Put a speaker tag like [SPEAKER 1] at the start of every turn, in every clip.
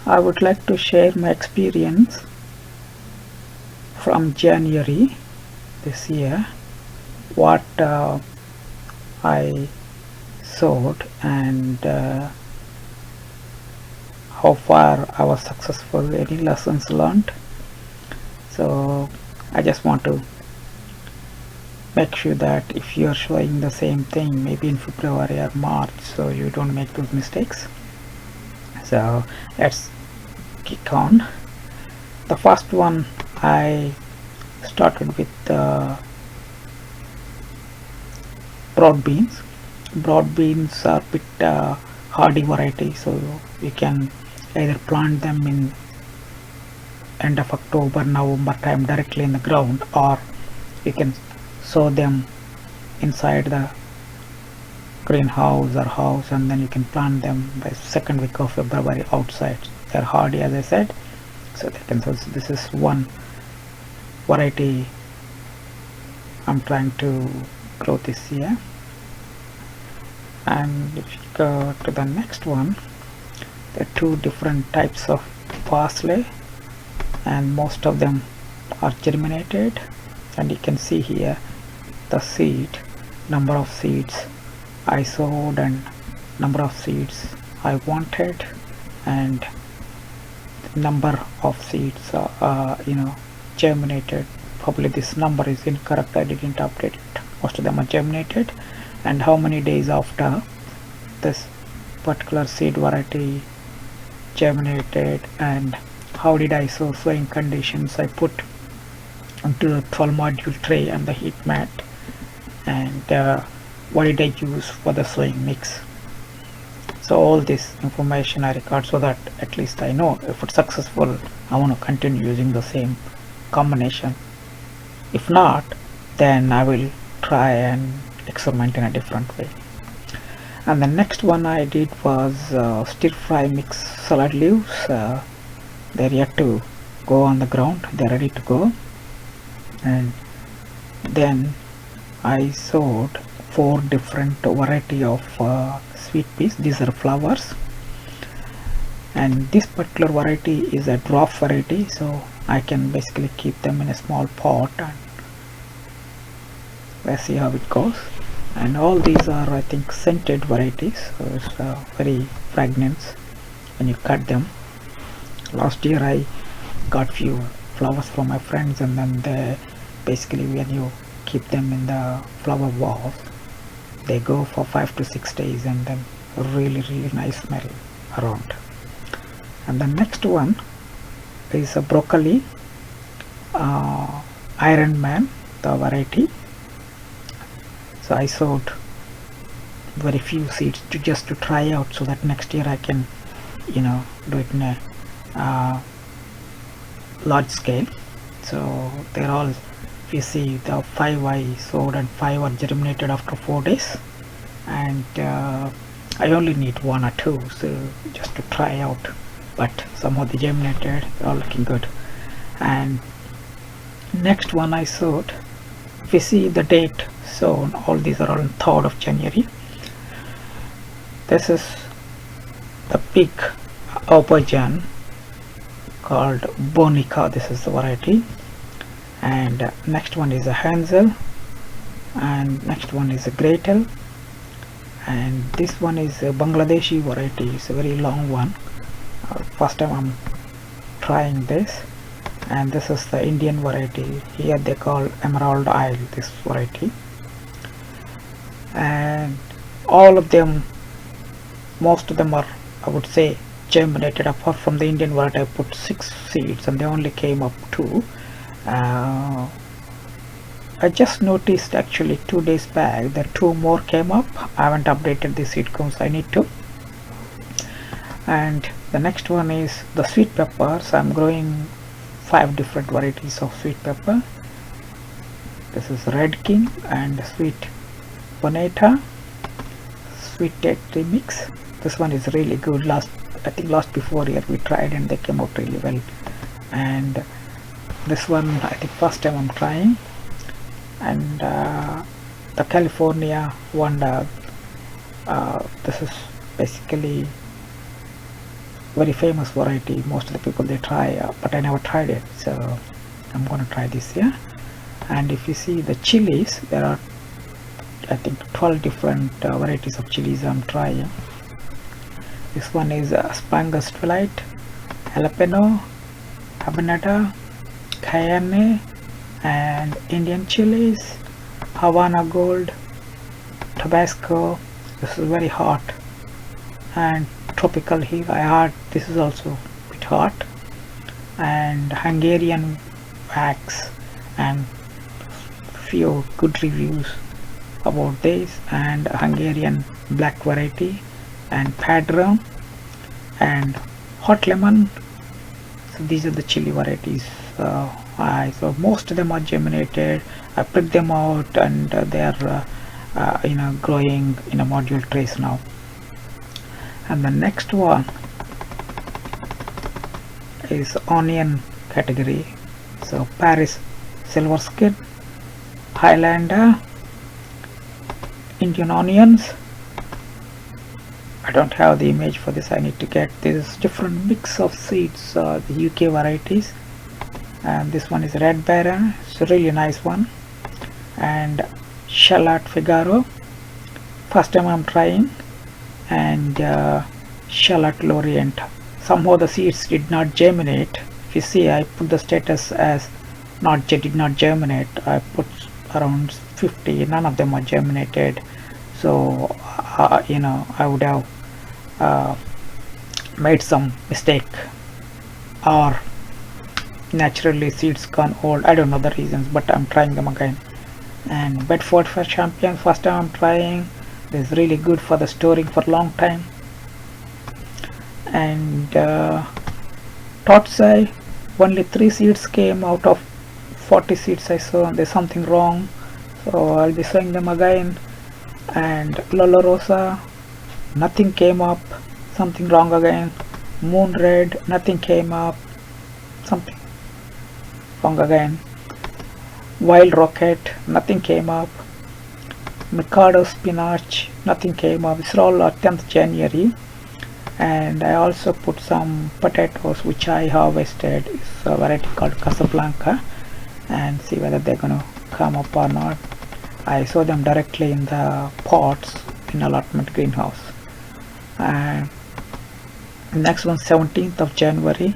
[SPEAKER 1] I would like to share my experience from January this year, what I sowed and how far I was successful, any lessons learned. So I just want to make sure that if you are showing the same thing maybe in February or March, so you don't make those mistakes. So let's kick on. The first one, I started with broad beans. Broad beans are a bit hardy variety, so you can either plant them in end of October, November time directly in the ground, or you can sow them inside the greenhouse or house, and then you can plant them by second week of February outside. They're hardy, as I said, so they can. So this is one variety I'm trying to grow this year. And if you go to the next one, there are two different types of parsley, and most of them are germinated, and you can see here the seed, number of seeds I sowed and number of seeds I wanted, and number of seeds germinated. Probably this number is incorrect, I didn't update it. Most of them are germinated, and how many days after this particular seed variety germinated, and how did I sow, sowing conditions I put onto the 12 module tray and the heat mat, and what did I use for the sowing mix. So all this information I record so that at least I know if it's successful I want to continue using the same combination. If not, then I will try and experiment in a different way. And the next one I did was stir fry mix salad leaves. They're yet to go on the ground, they're ready to go. And then I sowed 4 different variety of sweet peas. These are flowers, and this particular variety is a dwarf variety, so I can basically keep them in a small pot, and let's see how it goes. And all these are, I think, scented varieties, so it's very fragrant when you cut them. Last year I got few flowers from my friends, and then they basically, when you keep them in the flower vase, they go for 5 to 6 days, and then really nice smell around. And the next one is a broccoli, Iron Man, the variety. So I sowed very few seeds just to try out, so that next year I can do it in a large scale. So they're all, if you see, the 5 I sowed and 5 are germinated after 4 days, and I only need 1 or 2, so just to try out, but somehow they germinated, they're all looking good. And next one I sowed, if you see the date sown, all these are on 3rd of January. This is the big aubergine called Bonica, this is the variety. And next one is a Hansel, and next one is a Gretel, and this one is a Bangladeshi variety. It's a very long one. First time I'm trying this. And this is the Indian variety. Here they call Emerald Isle, this variety. And all of them, most of them are, I would say, germinated. Apart from the Indian variety, I put 6 seeds and they only came up 2. I just noticed actually 2 days back that 2 more came up. I haven't updated the seed counts, I need to. And the next one is the sweet peppers. I'm growing 5 different varieties of sweet pepper. This is Red King and Sweet Bonita, Sweet Tea Mix. This one is really good. I think last before year we tried and they came out really well. And this one, I think first time I'm trying. And the California one, this is basically very famous variety. Most of the people they try, but I never tried it, so I'm gonna try this. Yeah. And if you see the chilies, there are I think 12 different varieties of chilies I'm trying. This one is Spangus Twilight, Jalapeno, Habanada, Cayenne, and Indian chilies, Havana Gold, Tabasco. This is very hot, and tropical here. I heard this is also a bit hot, and Hungarian wax, and few good reviews about this, and Hungarian black variety, and Padron, and hot lemon. So these are the chili varieties. So most of them are germinated. I picked them out, and they are growing in a module trays now. And the next one is onion category. So Paris Silver Skin, Highlander, Indian onions. I don't have the image for this. I need to get this different mix of seeds, the UK varieties. And this one is Red Baron. It's a really nice one. And Shallot Figaro, first time I'm trying. And Shallot Lorient. Somehow the seeds did not germinate. If you see, I put the status as did not germinate. I put around 50. None of them are germinated. So I would have made some mistake, or naturally seeds gone old. I don't know the reasons, but I'm trying them again. And Bedford for Champion, first time I'm trying. This is really good for the storing for a long time. And Totsai, only 3 seeds came out of 40 seeds I saw. There's something wrong, so I'll be sowing them again. And Lola Rosa, nothing came up, something wrong again. Moon Red, nothing came up, something wrong again. Wild Rocket, nothing came up. Mikado Spinach, nothing came up. It's all 10th January. And I also put some potatoes which I harvested. It's a variety called Casablanca, and see whether they're gonna come up or not. I saw them directly in the pots in allotment greenhouse. And next one, 17th of January.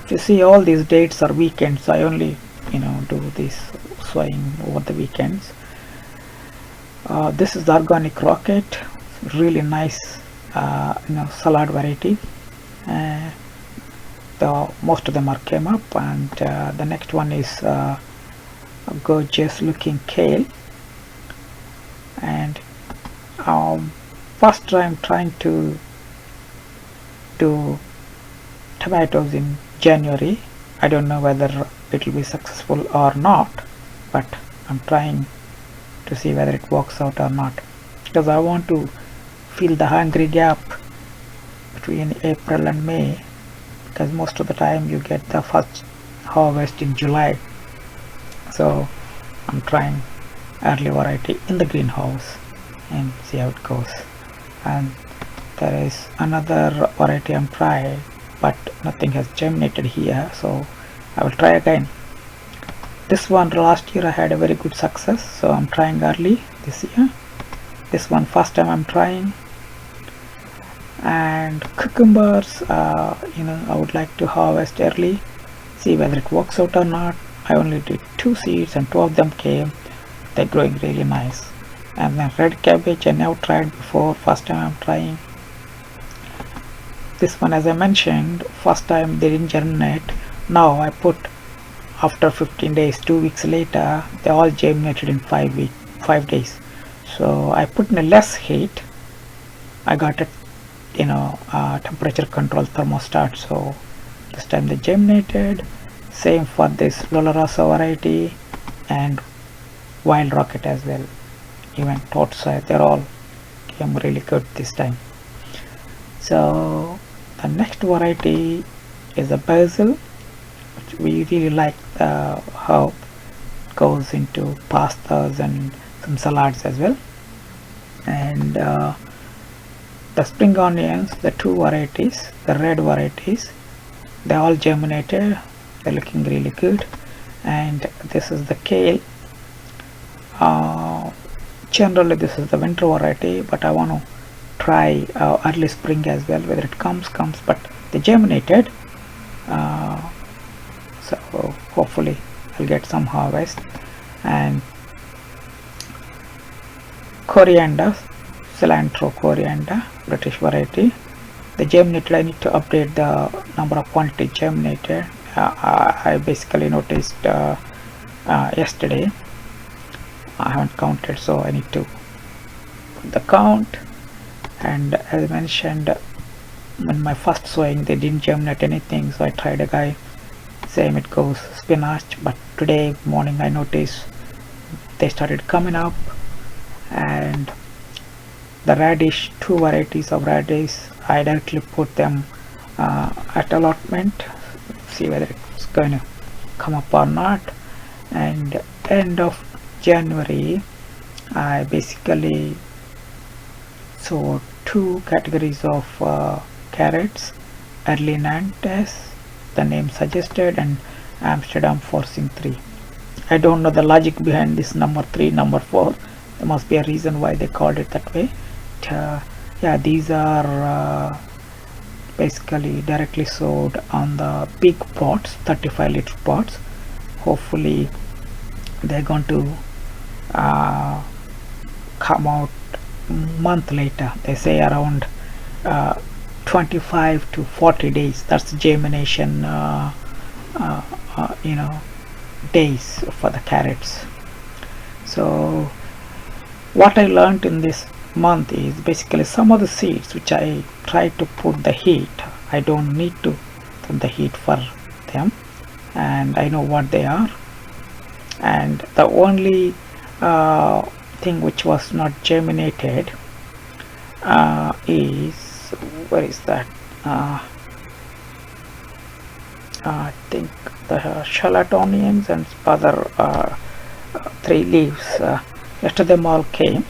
[SPEAKER 1] If you see, all these dates are weekends, so I only do this sowing over the weekends. This is the Organic Rocket, really nice salad variety. Most of them are came up. And the next one is gorgeous looking Kale. And first time trying to do tomatoes in January. I don't know whether it will be successful or not, but I'm trying to see whether it works out or not, because I want to fill the hungry gap between April and May, because most of the time you get the first harvest in July. So I'm trying early variety in the greenhouse and see how it goes. And there is another variety I'm trying, but nothing has germinated here, so I will try again. This one last year I had a very good success, so I'm trying early this year. This one first time I'm trying. And cucumbers, I would like to harvest early, see whether it works out or not. I only did 2 seeds and 2 of them came. They're growing really nice. And then red cabbage I never tried before, first time I'm trying. This one, as I mentioned, first time they didn't germinate. Now I put after 15 days, 2 weeks later, they all germinated in 5 days. So I put in a less heat. I got a temperature control thermostat, so this time they germinated. Same for this Lola Rosa variety and Wild Rocket as well. Even Totsai, they're all came really good this time. So the next variety is a basil, which we really like how it goes into pastas and some salads as well. And the spring onions, the two varieties, the red varieties, they all germinated, they're looking really good. And this is the kale. Generally this is the winter variety, but I want to try early spring as well. Whether it comes, but they germinated, so hopefully I'll get some harvest. And coriander, cilantro coriander, British variety, the germinated. I need to update the number of quantity germinated. I basically noticed yesterday. I haven't counted, so I need to put the count. And as I mentioned, in my first sowing they didn't germinate anything, so I tried again, same it goes, spinach. But today morning I noticed they started coming up. And the radish, two varieties of radish, I directly put them at allotment, see whether it's going to come up or not. And end of January I basically sowed two categories of carrots, early Nantes, the name suggested, and Amsterdam forcing 3. I don't know the logic behind this number 3, number 4. There must be a reason why they called it that way. Yeah, these are basically directly sowed on the big pots, 35-liter pots. Hopefully they're going to come out month later. They say around 25 to 40 days. That's germination days for the carrots. So what I learned in this month is basically some of the seeds which I try to put the heat, I don't need to put the heat for them, and I know what they are. And the only thing which was not germinated is, where is that, I think the shallot onions and other 3 leaves. Yesterday them all came,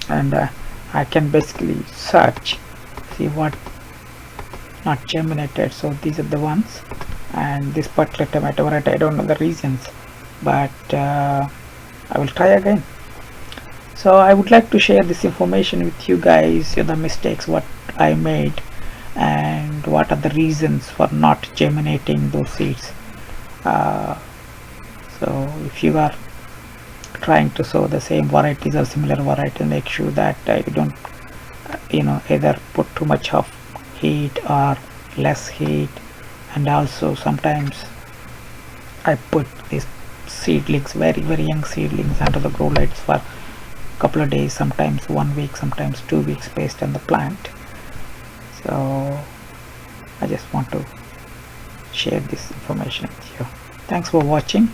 [SPEAKER 1] and I can basically search, see what not germinated. So these are the ones. And this particular tomato variety, I don't know the reasons, but I will try again. So I would like to share this information with you guys, the mistakes what I made and what are the reasons for not germinating those seeds. So if you are trying to sow the same varieties or similar varieties, make sure that you don't either put too much of heat or less heat. And also sometimes I put these seedlings, very young seedlings, under the grow lights for a couple of days, sometimes 1 week, sometimes 2 weeks, based on the plant. So I just want to share this information with you. Thanks for watching.